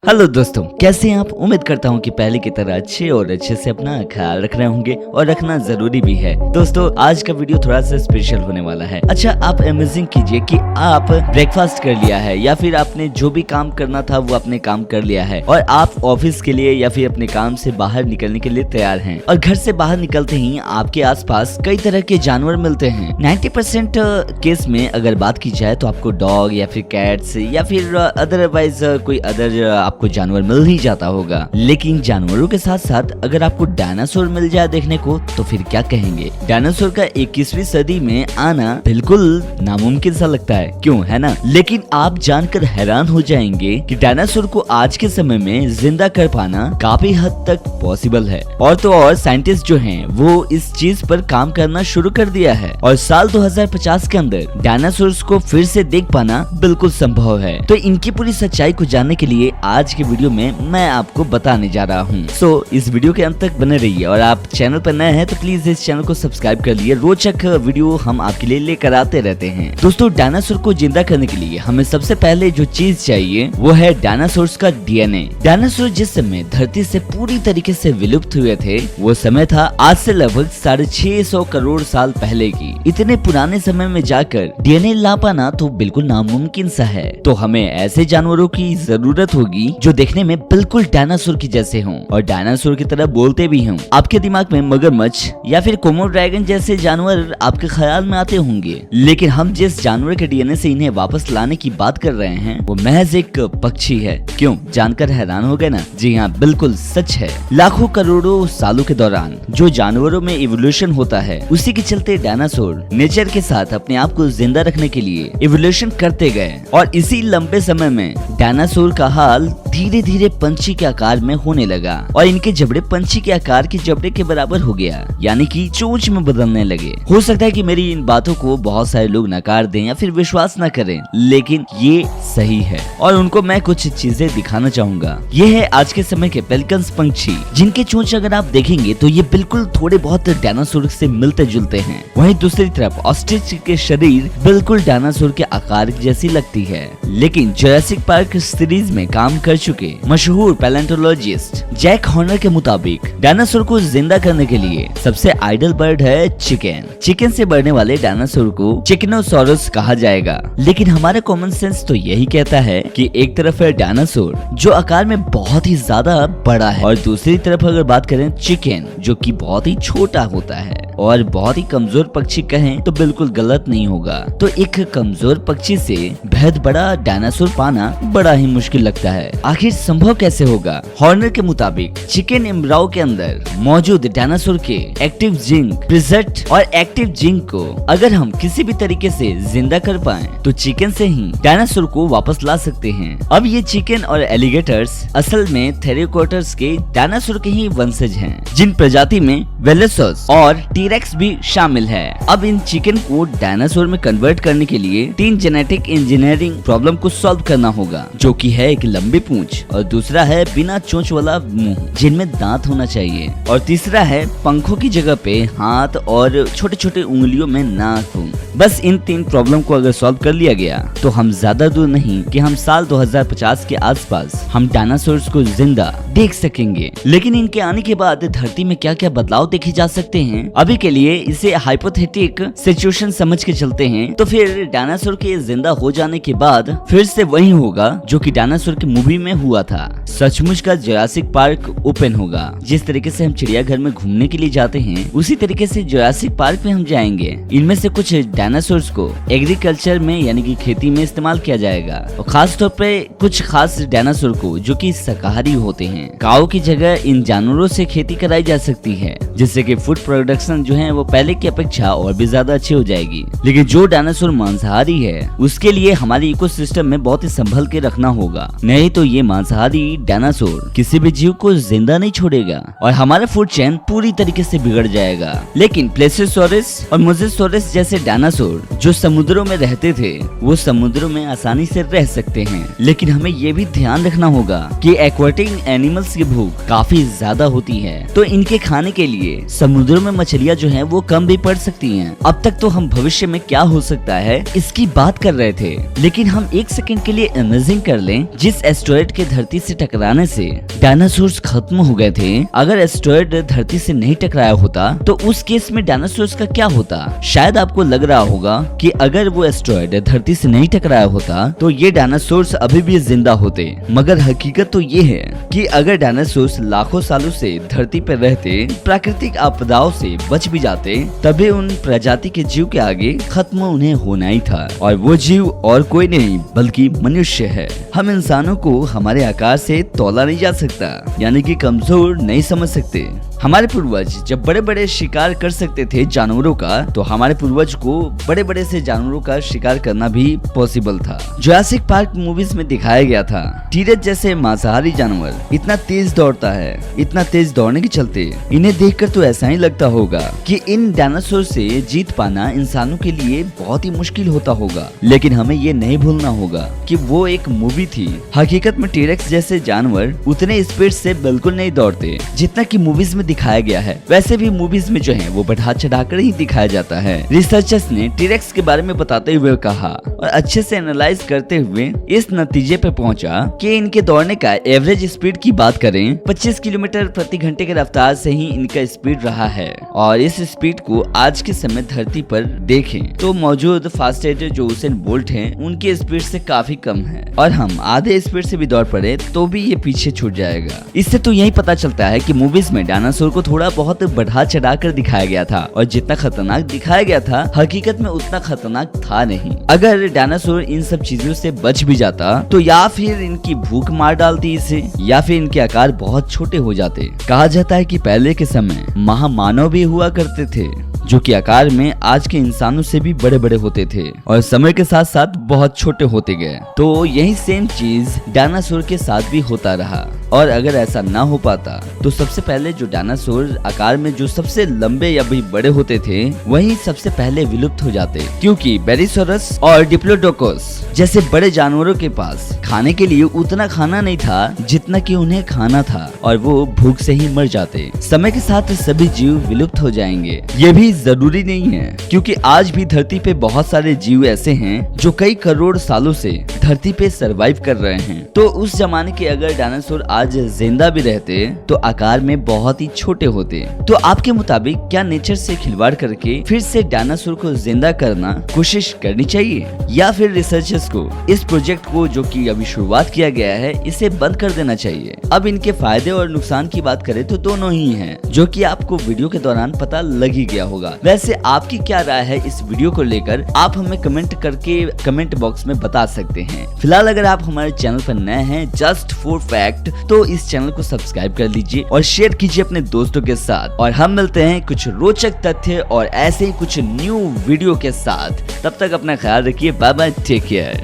Hello दोस्तों, कैसे हैं आप। उम्मीद करता हूं कि पहले की तरह अच्छे से अपना ख्याल रख रहे होंगे और रखना जरूरी भी है। दोस्तों, आज का वीडियो थोड़ा सा स्पेशल होने वाला है। अच्छा, आप इमेजिन कीजिए कि आप ब्रेकफास्ट कर लिया है या फिर आपने जो भी काम करना था वो आपने काम कर लिया है और आप ऑफिस के लिए या फिर अपने काम से बाहर निकलने के लिए तैयार हैं और घर से बाहर निकलते ही आपके आसपास कई तरह के जानवर मिलते हैं। 90% केस में अगर बात की जाए तो आपको डॉग या फिर कैट्स या फिर अदरवाइज कोई अदर आपको जानवर मिल ही जाता होगा। लेकिन जानवरों के साथ साथ अगर आपको डायनासोर मिल जाए देखने को तो फिर क्या कहेंगे। डायनासोर का 21वीं सदी में आना बिल्कुल नामुमकिन सा लगता है, क्यों, है ना। लेकिन आप जानकर हैरान हो जाएंगे कि डायनासोर को आज के समय में जिंदा कर पाना काफी हद तक पॉसिबल है। और तो और साइंटिस्ट जो हैं वो इस चीज पर काम करना शुरू कर दिया है और साल 2050 के अंदर डायनासोर्स को फिर से देख पाना बिल्कुल संभव है। तो इनकी पूरी सच्चाई को जानने के लिए आज के वीडियो में मैं आपको बताने जा रहा हूँ। सो इस वीडियो के अंत तक बने रहिए और आप चैनल पर नए हैं तो प्लीज इस चैनल को सब्सक्राइब कर लिए। रोचक वीडियो हम आपके लिए लेकर आते रहते हैं। दोस्तों, डायनासोर को जिंदा करने के लिए हमें सबसे पहले जो चीज चाहिए वो है डायनासोर्स का डीएनए। डायनासोर जिस समय धरती से पूरी तरीके से विलुप्त हुए थे वो समय था आज से लगभग 650 करोड़ साल पहले की। इतने पुराने समय में जाकर डीएनए ला पाना तो बिल्कुल नामुमकिन सा है। तो हमें ऐसे जानवरों की जरूरत होगी जो देखने में बिल्कुल डायनासोर की जैसे हों और डायनासोर की तरह बोलते भी हों। आपके दिमाग में मगरमच्छ या फिर कोमो ड्रैगन जैसे जानवर आपके ख्याल में आते होंगे, लेकिन हम जिस जानवर के डीएनए से इन्हें वापस लाने की बात कर रहे हैं वो महज एक पक्षी है। क्यों, जानकर हैरान हो गए ना। जी हाँ, बिल्कुल सच है। लाखों करोड़ों सालों के दौरान जो जानवरों में इवोल्यूशन होता है उसी के चलते डायनासोर नेचर के साथ अपने आप को जिंदा रखने के लिए इवोल्यूशन करते गए और इसी लंबे समय में डायनासोर का हाल धीरे धीरे पंछी के आकार में होने लगा और इनके जबड़े पंछी के आकार के जबड़े के बराबर हो गया, यानी कि चोंच में बदलने लगे। हो सकता है कि मेरी इन बातों को बहुत सारे लोग नकार दें या फिर विश्वास न करें, लेकिन ये सही है और उनको मैं कुछ चीजें दिखाना चाहूंगा। ये है आज के समय के पेलिकन्स पंछी, जिनके चोंच अगर आप देखेंगे तो ये बिल्कुल थोड़े बहुत डायनासोर से मिलते जुलते हैं। वहीं दूसरी तरफ ऑस्ट्रिच के शरीर बिल्कुल डायनासोर के आकार जैसी लगती है। लेकिन जुरासिक पार्क सीरीज में काम कर चुके मशहूर पैलेंटोलॉजिस्ट जैक हॉर्नर के मुताबिक डायनासोर को जिंदा करने के लिए सबसे आइडल बर्ड है चिकन। चिकन से बढ़ने वाले डायनासोर को चिकनोसॉरस कहा जाएगा। लेकिन हमारा कॉमन सेंस तो यही कहता है कि एक तरफ है डायनासोर जो आकार में बहुत ही ज्यादा बड़ा है और दूसरी तरफ अगर बात करें चिकन जो कि बहुत ही छोटा होता है और बहुत ही कमजोर पक्षी कहें तो बिल्कुल गलत नहीं होगा। तो एक कमजोर पक्षी से बेहद बड़ा डायनासोर पाना बड़ा ही मुश्किल लगता है। आखिर संभव कैसे होगा। हॉर्नर के मुताबिक चिकन एम्ब्रायो के अंदर मौजूद डायनासोर के एक्टिव जिंक, प्रिजर्ट और एक्टिव जिंक को अगर हम किसी भी तरीके से जिंदा कर पाएं तो चिकन से ही डायनासोर को वापस ला सकते हैं। अब ये चिकन और एलिगेटर्स असल में थेरियोकॉप्टर्स के डायनासोर के ही वंशज हैं, जिन प्रजाति में वेलोसोस और टीरेक्स भी शामिल है। अब इन चिकन को डायनासोर में कन्वर्ट करने के लिए 3 जेनेटिक इंजीनियरिंग प्रॉब्लम को सॉल्व करना होगा, जो कि है एक लंबी पूंछ और दूसरा है बिना चोंच वाला मुंह जिनमें दांत होना चाहिए और तीसरा है पंखों की जगह पे हाथ और छोटे छोटे उंगलियों में नाक हो। बस इन 3 प्रॉब्लम को अगर सॉल्व कर लिया गया तो हम ज्यादा दूर नहीं कि हम साल 2050 के आसपास हम डायनासोर्स को जिंदा देख सकेंगे। लेकिन इनके आने के बाद धरती में क्या क्या बदलाव देखे जा सकते हैं, अभी के लिए इसे हाइपोथेटिक सिचुएशन समझ के चलते हैं। तो फिर डायनासोर के जिंदा हो जाने के बाद फिर से वही होगा जो कि डायनासोर की मूवी में हुआ था। सचमुच का जुरासिक पार्क ओपन होगा। जिस तरीके से हम चिड़ियाघर में घूमने के लिए जाते हैं उसी तरीके से जुरासिक पार्क में हम जाएंगे। इनमें से कुछ डायनासोर्स को एग्रीकल्चर में यानी कि खेती में इस्तेमाल किया जाएगा और खास तौर पे कुछ खास डायनासोर को जो कि शाकाहारी होते हैं। काऊ की जगह इन जानवरों से खेती कराई जा सकती है, जिससे कि फूड प्रोडक्शन जो है वो पहले की अपेक्षा और भी ज्यादा अच्छी हो जाएगी। लेकिन जो डायनासोर मांसाहारी है उसके लिए हमारे इकोसिस्टम में बहुत ही संभल के रखना होगा, नहीं तो ये मांसाहारी डायनासोर किसी भी जीव को जिंदा नहीं छोड़ेगा और हमारा फूड चेन पूरी तरीके से बिगड़ जाएगा। लेकिन प्लेसियोसॉरस और मोजेसॉरस जैसे डायनासोर जो समुद्रों में रहते थे वो समुद्रों में आसानी से रह सकते हैं। लेकिन हमें ये भी ध्यान रखना होगा कि एक्वाटिक एनिमल्स की भूख काफी ज्यादा होती है, तो इनके खाने के लिए समुद्रों में मछलियां जो हैं वो कम भी पड़ सकती हैं। अब तक तो हम भविष्य में क्या हो सकता है इसकी बात कर रहे थे, लेकिन हम एक सेकंड के लिए इमेजिन कर लें जिस एस्टेरॉयड के धरती से टकराने से डायनासोर्स खत्म हो गए थे। अगर एस्टेरॉयड धरती से नहीं टकराया होता तो उस केस में डायनासोर्स का क्या होता? शायद आपको लग रहा होगा कि अगर वो एस्टेरॉयड धरती से नहीं टकराया होता तो ये डायनासोर्स अभी भी जिंदा होते, मगर हकीकत तो ये है कि अगर डायनासोर्स लाखों सालों से धरती पर रहते, प्राकृतिक आपदाओं से बच भी जाते, तभी उन प्रजाति के जीव के आगे खत्म उन्हें होना ही था। और वो जीव और कोई नहीं बल्कि मनुष्य है। हम इंसानों को हमारे आकार से तौला नहीं जा सकता, यानी कि कमजोर नहीं समझ सकते। हमारे पूर्वज जब बड़े बड़े शिकार कर सकते थे जानवरों का, तो हमारे पूर्वज को बड़े बड़े से जानवरों का शिकार करना भी पॉसिबल था। जुरासिक पार्क मूवीज में दिखाया गया था, टीरेक्स जैसे मांसाहारी जानवर इतना तेज दौड़ता है। इतना तेज दौड़ने के चलते इन्हें देखकर तो ऐसा ही लगता होगा कि इन डायनासोर से जीत पाना इंसानों के लिए बहुत ही मुश्किल होता होगा। लेकिन हमें ये नहीं भूलना होगा कि वो एक मूवी थी। हकीकत में टीरेक्स जैसे जानवर उतने स्पीड से बिल्कुल नहीं दौड़ते जितना कि मूवीज में दिखाया गया है। वैसे भी मूवीज में जो है वो बढ़ा चढ़ाकर ही दिखाया जाता है। रिसर्चर्स ने टीरेक्स के बारे में बताते हुए कहा और अच्छे से एनालाइज करते हुए इस नतीजे पे पहुंचा कि इनके दौड़ने का एवरेज स्पीड की बात करें 25 किलोमीटर प्रति घंटे की रफ्तार से ही इनका स्पीड रहा है। और इस स्पीड को आज के समय धरती पर देखें तो मौजूद फास्टेस्ट जो उसेन बोल्ट हैं उनकी स्पीड से काफी कम है। और हम आधे स्पीड से भी दौड़ पड़े तो भी ये पीछे छूट जाएगा। इससे तो यही पता चलता है कि मूवीज में डायनासोर को थोड़ा बहुत बढ़ा चढ़ा कर दिखाया गया था और जितना खतरनाक दिखाया गया था हकीकत में उतना खतरनाक था नहीं। अगर डायनासोर इन सब चीजों से बच भी जाता तो या फिर इनकी भूख मार डालती इसे, या फिर इनके आकार बहुत छोटे हो जाते। कहा जाता है कि पहले के समय महामानव भी हुआ करते थे जो कि आकार में आज के इंसानों से भी बड़े बड़े होते थे और समय के साथ साथ बहुत छोटे होते गए। तो यही सेम चीज डायनासोर के साथ भी होता रहा। और अगर ऐसा ना हो पाता तो सबसे पहले जो डायनासोर आकार में जो सबसे लंबे या भी बड़े होते थे वही सबसे पहले विलुप्त हो जाते, क्योंकि बेरिसोरस और डिप्लोडोकस जैसे बड़े जानवरों के पास खाने के लिए उतना खाना नहीं था जितना कि उन्हें खाना था और वो भूख से ही मर जाते। समय के साथ सभी जीव विलुप्त हो जाएंगे ये भी जरूरी नहीं है, क्योंकि आज भी धरती पे बहुत सारे जीव ऐसे हैं जो कई करोड़ सालों से धरती पे सरवाइव कर रहे हैं। तो उस जमाने के अगर डायनासोर आज जिंदा भी रहते तो आकार में बहुत ही छोटे होते। तो आपके मुताबिक क्या नेचर से खिलवाड़ करके फिर से डायनासोर को जिंदा करना कोशिश करनी चाहिए, या फिर रिसर्चर्स को इस प्रोजेक्ट को जो कि अभी शुरुआत किया गया है इसे बंद कर देना चाहिए? अब इनके फायदे और नुकसान की बात करें तो दोनों ही हैं, जो कि आपको वीडियो के दौरान पता लग ही गया होगा। वैसे आपकी क्या राय है इस वीडियो को लेकर, आप हमें कमेंट करके कमेंट बॉक्स में बता सकते हैं। फिलहाल अगर आप हमारे चैनल पर नए हैं जस्ट फॉर फैक्ट तो इस चैनल को सब्सक्राइब कर लीजिए और शेयर कीजिए अपने दोस्तों के साथ। और हम मिलते हैं कुछ रोचक तथ्य और ऐसे ही कुछ न्यू वीडियो के साथ। तब तक अपना ख्याल रखिए। Bye bye, take care.